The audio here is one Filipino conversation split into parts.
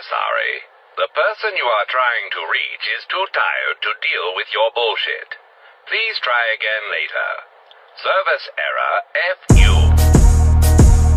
sorry. The person you are trying to reach is too tired to deal with your bullshit. Please try again later. Service error FU.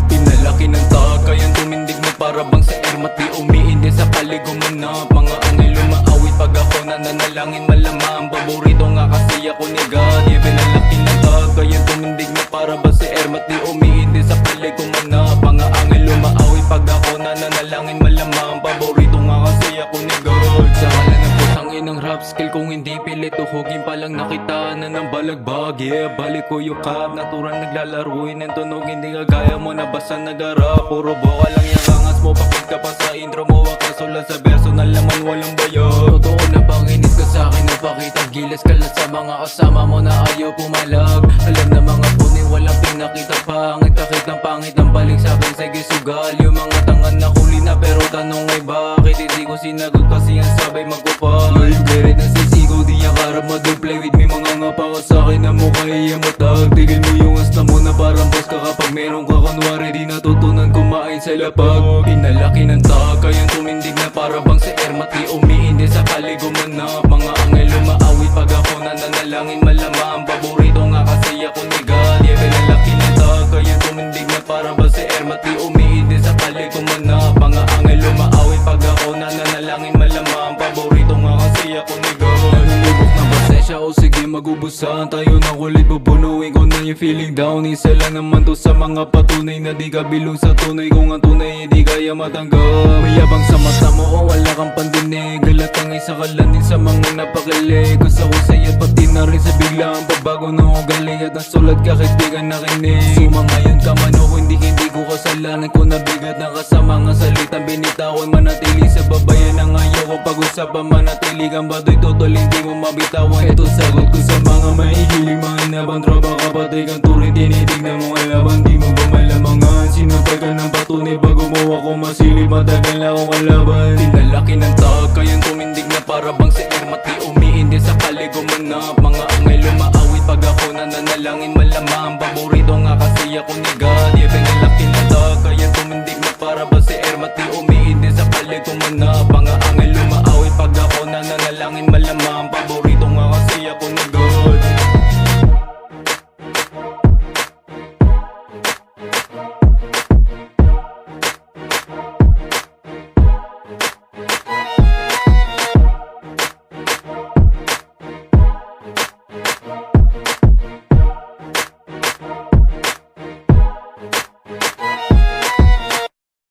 Pinalaki ng tagayan, tumindig na para bang sa ermat di umiindi sa kaligumanap. Mga angel lumaawit pag ako nananalangin, malamang paborito nga kasi ako ni God. Yeah, pinalaki ng tagayan, tumindig na para bang sa ermat di umiindi sa kaligumanap. Mga angel lumaawit pag ako nananalangin, malamang paborito nga kasi ako ni God. Sa kalan ng putangin ng rap skill, kung hindi pilit tuhugin palang nakita na ng balagbag. Yeah, balik ko yung kap, naturang naglalaruin ng tunog, hindi kagaya mo na basta nag-arap. Puro boka lang yung angas mo, pakit ka pa sa intro mo, wakasulat sa verso na laman walang bayad. Totoo na panginis ka sa'kin, napakitang gilas ka lang sa mga kasama mo na ayaw pumalag. Alam na mga puni walang pinakita pangit, kahit ang pangit ang balik sa'kin, sige sugal. Yung mga tangan na huli na pero tanong ay bakit hindi ko sinagot kasi ang sabay magkupal. Yung berit na sisigaw, di niya karap mo, don't play with me. Mga ngapa ka sa'kin na mukha iya matag. Tigil mo yung asta mo na parang boss ka kapag meron ka kunwari di natutunan kumain sa lapag. Pinalaki ng tagayan, tumindig na para bang sa ermat di umiindi sa kaligumanap. Mga angel lumaawit pag ako nananalangin, malamang paborito nga kasi ako ni God. Yeah, pinalaki ng tagayan, tumindig na para bang sa ermat di umiindi sa kaligumanap. Mga angel lumaawit pag ako nananalangin, malamang paborito nga kasi ako ni God. Nalulubok na pasensya o sige magubusan tayo na kulit, bubunuin ko na yung feeling down. Isa lang naman to sa mga patunay na di kabilog sa tunay. Kung ang tunay hindi kaya matanggap, mayabang sa mata mo o wala kang pandinig. Galatang isa ka lang din sa mga napakilig. Gusto ko sa'yo pati na rin sa biglang pagbago ng ugali at ang sulat kahit di ka nakinig. Sumangayon ka man o hindi ko kasalanan kung nabigat na kasama nga salitang binitawan. Manatili sa babayan ang ayaw ko pag-usapan, manatili kang badoy tutol hindi mo mabitawan. Ito sagot ko sa mga mahihiling, mga inabang tropa kapatay kang turing, tinitignan mo kalaban, di mo ba malamangan. Sinampay ka ng patunay bago mo ako masilip, matagal na akong kalaban. Pinalaki ng tagayan, tumindig na para bang sa ermat di umiindi sa kaligumanap. Mga angel lumaawit pag ako nananalangin, malamang paborito nga kasi ako ni God. Yeah, pinalaki ng tagayan, tumindig na para bang sa ermat di umiindi